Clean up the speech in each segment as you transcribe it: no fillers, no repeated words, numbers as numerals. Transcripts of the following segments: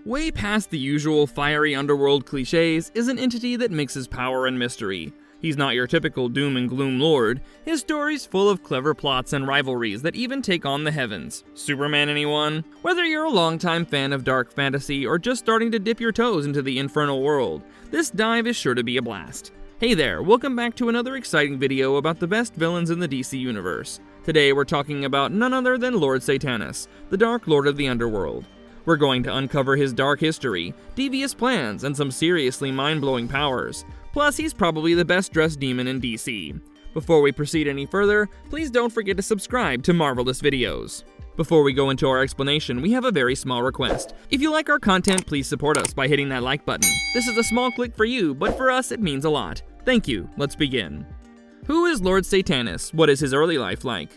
Way past the usual fiery underworld clichés is an entity that mixes power and mystery. He's not your typical doom-and-gloom lord. His story's full of clever plots and rivalries that even take on the heavens. Superman, anyone? Whether you're a longtime fan of dark fantasy or just starting to dip your toes into the infernal world, this dive is sure to be a blast. Hey there, welcome back to another exciting video about the best villains in the DC universe. Today we're talking about none other than Lord Satanas, the Dark Lord of the Underworld. We're going to uncover his dark history, devious plans, and some seriously mind-blowing powers. Plus, he's probably the best-dressed demon in DC. Before we proceed any further, please don't forget to subscribe to Marvelous Videos. Before we go into our explanation, we have a very small request. If you like our content, please support us by hitting that like button. This is a small click for you, but for us it means a lot. Thank you. Let's begin. Who is Lord Satanas? What is his early life like?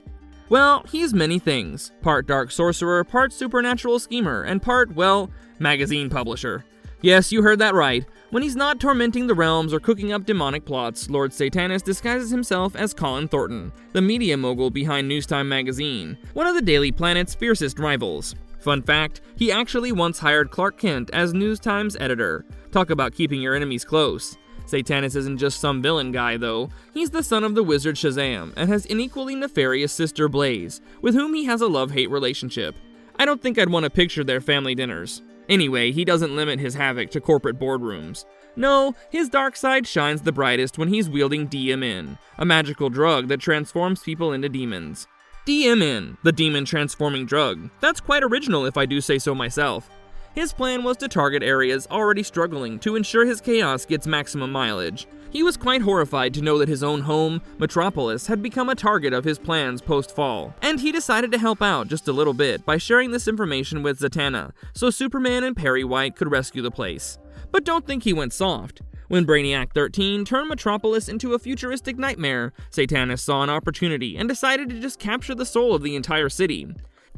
Well, he's many things. Part dark sorcerer, part supernatural schemer, and part, well, magazine publisher. Yes, you heard that right. When he's not tormenting the realms or cooking up demonic plots, Lord Satanas disguises himself as Colin Thornton, the media mogul behind Newstime magazine, one of the Daily Planet's fiercest rivals. Fun fact, he actually once hired Clark Kent as Newstime's editor. Talk about keeping your enemies close. Satanas isn't just some villain guy, though. He's the son of the wizard Shazam, and has an equally nefarious sister Blaze, with whom he has a love-hate relationship. I don't think I'd want to picture their family dinners. Anyway, he doesn't limit his havoc to corporate boardrooms. No, his dark side shines the brightest when he's wielding DMN, a magical drug that transforms people into demons. DMN, the demon transforming drug. That's quite original if I do say so myself. His plan was to target areas already struggling to ensure his chaos gets maximum mileage. He was quite horrified to know that his own home, Metropolis, had become a target of his plans post-fall. And he decided to help out just a little bit by sharing this information with Zatanna, so Superman and Perry White could rescue the place. But don't think he went soft. When Brainiac 13 turned Metropolis into a futuristic nightmare, Satanas saw an opportunity and decided to just capture the soul of the entire city.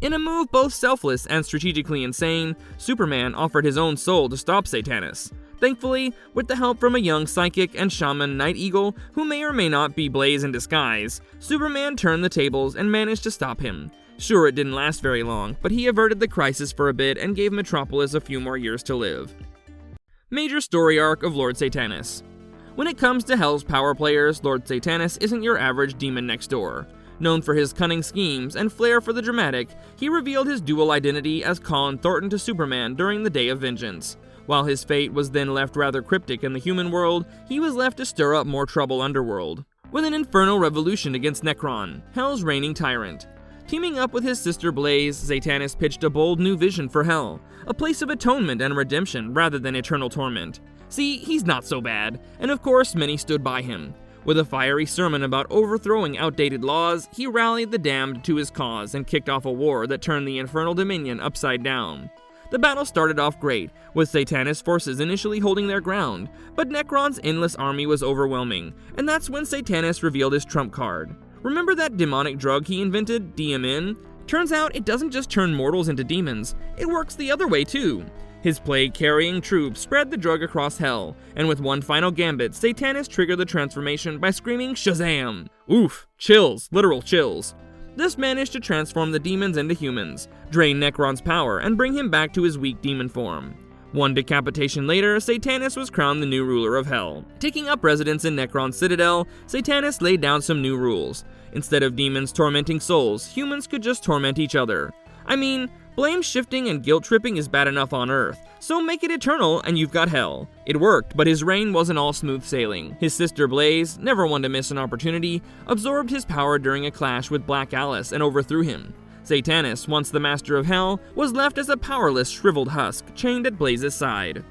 In a move both selfless and strategically insane, Superman offered his own soul to stop Satanas. Thankfully, with the help from a young psychic and shaman Night Eagle, who may or may not be Blaze in disguise, Superman turned the tables and managed to stop him. Sure, it didn't last very long, but he averted the crisis for a bit and gave Metropolis a few more years to live. Major story arc of Lord Satanas. When it comes to Hell's power players, Lord Satanas isn't your average demon next door. Known for his cunning schemes and flair for the dramatic, he revealed his dual identity as Colin Thornton to Superman during the Day of Vengeance. While his fate was then left rather cryptic in the human world, he was left to stir up more trouble underworld, with an infernal revolution against Nekron, Hell's reigning tyrant. Teaming up with his sister Blaze, Satanas pitched a bold new vision for Hell, a place of atonement and redemption rather than eternal torment. See, he's not so bad, and of course many stood by him. With a fiery sermon about overthrowing outdated laws, he rallied the damned to his cause and kicked off a war that turned the infernal dominion upside down. The battle started off great, with Satanas' forces initially holding their ground, but Nekron's endless army was overwhelming, and that's when Satanas revealed his trump card. Remember that demonic drug he invented, DMN? Turns out it doesn't just turn mortals into demons, it works the other way too. His plague-carrying troops spread the drug across Hell, and with one final gambit, Satanas triggered the transformation by screaming Shazam! Oof, chills, literal chills. This managed to transform the demons into humans, drain Nekron's power, and bring him back to his weak demon form. One decapitation later, Satanas was crowned the new ruler of Hell. Taking up residence in Nekron's citadel, Satanas laid down some new rules. Instead of demons tormenting souls, humans could just torment each other. I mean, blame shifting and guilt tripping is bad enough on Earth, so make it eternal and you've got Hell. It worked, but his reign wasn't all smooth sailing. His sister Blaze, never one to miss an opportunity, absorbed his power during a clash with Black Alice and overthrew him. Satanas, once the master of Hell, was left as a powerless, shriveled husk, chained at Blaze's side.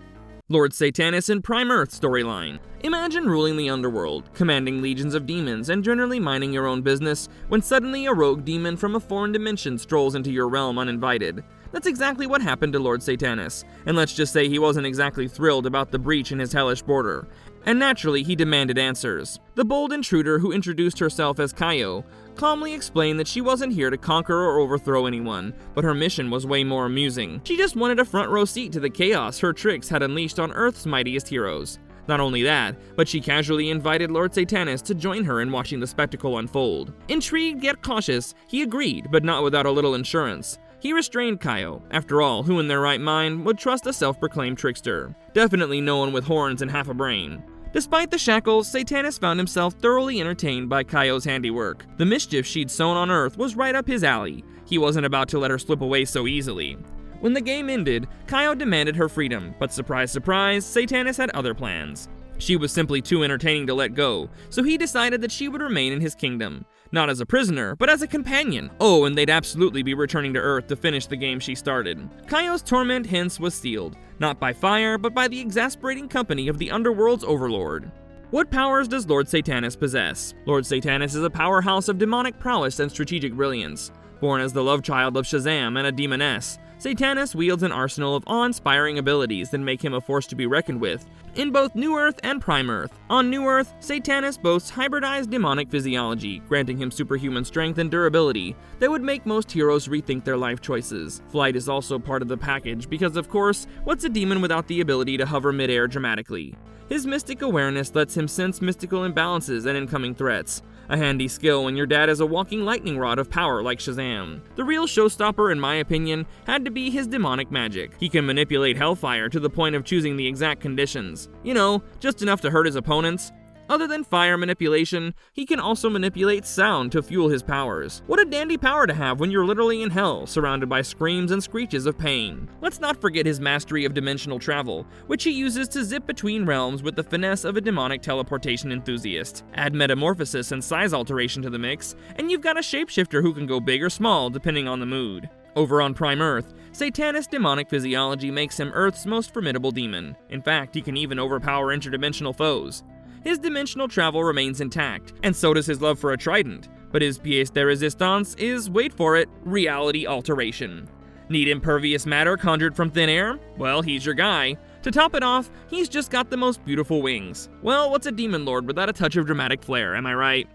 Lord Satanas in Prime Earth storyline. Imagine ruling the underworld, commanding legions of demons and generally minding your own business, when suddenly a rogue demon from a foreign dimension strolls into your realm uninvited. That's exactly what happened to Lord Satanas, and let's just say he wasn't exactly thrilled about the breach in his hellish border. And naturally, he demanded answers. The bold intruder who introduced herself as Kaio calmly explained that she wasn't here to conquer or overthrow anyone, but her mission was way more amusing. She just wanted a front row seat to the chaos her tricks had unleashed on Earth's mightiest heroes. Not only that, but she casually invited Lord Satanas to join her in watching the spectacle unfold. Intrigued yet cautious, he agreed, but not without a little insurance. He restrained Kaio. After all, who in their right mind would trust a self-proclaimed trickster? Definitely no one with horns and half a brain. Despite the shackles, Satanus found himself thoroughly entertained by Kaio's handiwork. The mischief she'd sown on Earth was right up his alley. He wasn't about to let her slip away so easily. When the game ended, Kaio demanded her freedom, but surprise surprise, Satanus had other plans. She was simply too entertaining to let go, so he decided that she would remain in his kingdom. Not as a prisoner, but as a companion. Oh, and they'd absolutely be returning to Earth to finish the game she started. Kaio's torment hence was sealed, not by fire, but by the exasperating company of the Underworld's overlord. What powers does Lord Satanus possess? Lord Satanus is a powerhouse of demonic prowess and strategic brilliance. Born as the love child of Shazam and a demoness, Satanus wields an arsenal of awe-inspiring abilities that make him a force to be reckoned with in both New Earth and Prime Earth. On New Earth, Satanus boasts hybridized demonic physiology, granting him superhuman strength and durability that would make most heroes rethink their life choices. Flight is also part of the package because, of course, what's a demon without the ability to hover mid-air dramatically? His mystic awareness lets him sense mystical imbalances and incoming threats. A handy skill when your dad is a walking lightning rod of power like Shazam. The real showstopper, in my opinion, had to be his demonic magic. He can manipulate hellfire to the point of choosing the exact conditions. You know, just enough to hurt his opponents. Other than fire manipulation, he can also manipulate sound to fuel his powers. What a dandy power to have when you're literally in hell, surrounded by screams and screeches of pain. Let's not forget his mastery of dimensional travel, which he uses to zip between realms with the finesse of a demonic teleportation enthusiast. Add metamorphosis and size alteration to the mix, and you've got a shapeshifter who can go big or small depending on the mood. Over on Prime Earth, Satanus' demonic physiology makes him Earth's most formidable demon. In fact, he can even overpower interdimensional foes. His dimensional travel remains intact, and so does his love for a trident, but his pièce de résistance is, wait for it, reality alteration. Need impervious matter conjured from thin air? Well, he's your guy. To top it off, he's just got the most beautiful wings. Well, what's a demon lord without a touch of dramatic flair, am I right?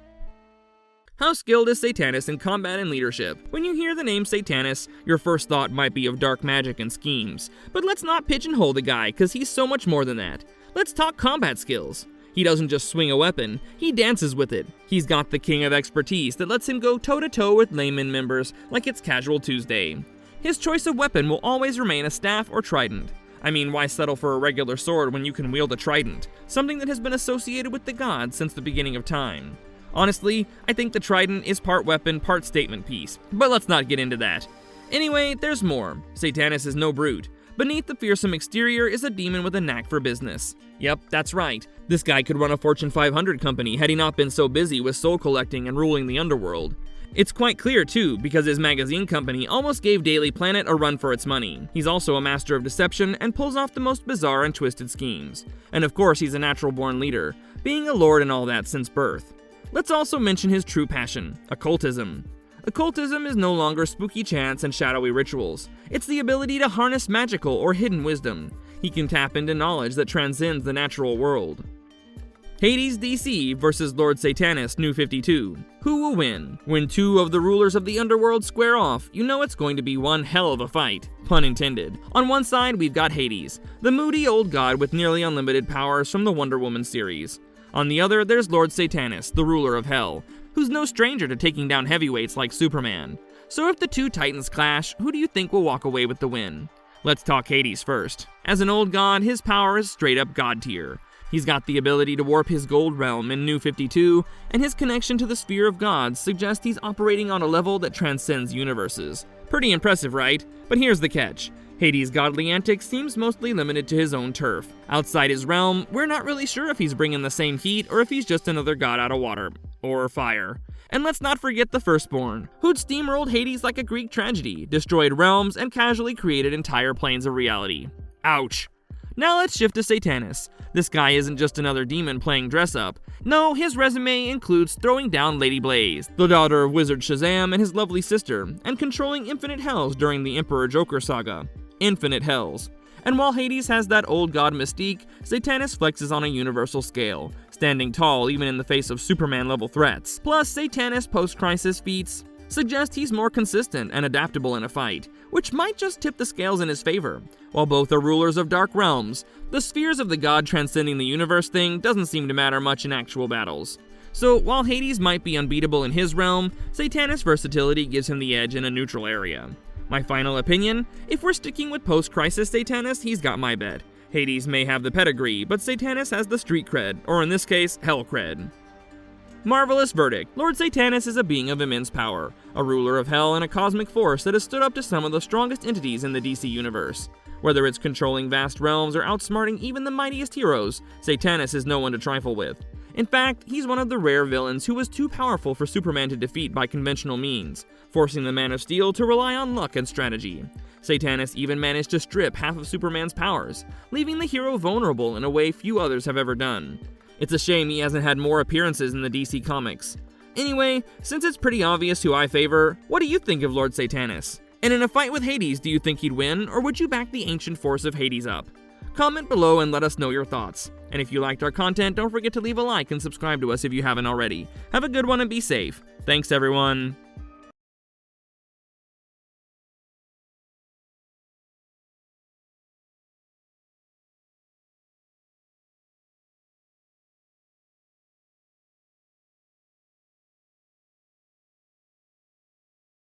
How skilled is Satanus in combat and leadership? When you hear the name Satanus, your first thought might be of dark magic and schemes. But let's not pigeonhole the guy, cause he's so much more than that. Let's talk combat skills. He doesn't just swing a weapon, he dances with it. He's got the king of expertise that lets him go toe-to-toe with layman members like it's Casual Tuesday. His choice of weapon will always remain a staff or trident. I mean, why settle for a regular sword when you can wield a trident? Something that has been associated with the gods since the beginning of time. Honestly, I think the trident is part weapon, part statement piece, but let's not get into that. Anyway, there's more. Satanus is no brute. Beneath the fearsome exterior is a demon with a knack for business. Yep, that's right. This guy could run a Fortune 500 company had he not been so busy with soul collecting and ruling the underworld. It's quite clear too, because his magazine company almost gave Daily Planet a run for its money. He's also a master of deception and pulls off the most bizarre and twisted schemes. And of course he's a natural-born leader, being a lord and all that since birth. Let's also mention his true passion, occultism. Occultism is no longer spooky chants and shadowy rituals. It's the ability to harness magical or hidden wisdom. He can tap into knowledge that transcends the natural world. Hades DC versus Lord Satanus New 52. Who will win? When two of the rulers of the underworld square off, you know it's going to be one hell of a fight. Pun intended. On one side, we've got Hades, the moody old god with nearly unlimited powers from the Wonder Woman series. On the other, there's Lord Satanus, the ruler of hell, who's no stranger to taking down heavyweights like Superman. So if the two titans clash, who do you think will walk away with the win? Let's talk Hades first. As an old god, his power is straight up god tier. He's got the ability to warp his gold realm in New 52, and his connection to the sphere of gods suggests he's operating on a level that transcends universes. Pretty impressive, right? But here's the catch. Hades' godly antics seems mostly limited to his own turf. Outside his realm, we're not really sure if he's bringing the same heat or if he's just another god out of water. Or fire. And let's not forget the Firstborn, who'd steamrolled Hades like a Greek tragedy, destroyed realms, and casually created entire planes of reality. Ouch. Now let's shift to Satanus. This guy isn't just another demon playing dress-up. No, his resume includes throwing down Lady Blaze, the daughter of Wizard Shazam and his lovely sister, and controlling infinite hells during the Emperor Joker saga. Infinite hells. And while Hades has that old god mystique, Satanus flexes on a universal scale, standing tall even in the face of Superman-level threats. Plus, Satanus' post-crisis feats suggest he's more consistent and adaptable in a fight, which might just tip the scales in his favor. While both are rulers of dark realms, the spheres of the god transcending the universe thing doesn't seem to matter much in actual battles. So while Hades might be unbeatable in his realm, Satanus' versatility gives him the edge in a neutral area. My final opinion? If we're sticking with post-crisis Satanus, he's got my bet. Hades may have the pedigree, but Satanus has the street cred, or in this case, hell cred. Marvelous verdict. Lord Satanus is a being of immense power, a ruler of hell and a cosmic force that has stood up to some of the strongest entities in the DC universe. Whether it's controlling vast realms or outsmarting even the mightiest heroes, Satanus is no one to trifle with. In fact, he's one of the rare villains who was too powerful for Superman to defeat by conventional means, forcing the Man of Steel to rely on luck and strategy. Satanus even managed to strip half of Superman's powers, leaving the hero vulnerable in a way few others have ever done. It's a shame he hasn't had more appearances in the DC comics. Anyway, since it's pretty obvious who I favor, what do you think of Lord Satanus? And in a fight with Hades, do you think he'd win, or would you back the ancient force of Hades up? Comment below and let us know your thoughts. And if you liked our content, don't forget to leave a like and subscribe to us if you haven't already. Have a good one and be safe. Thanks everyone.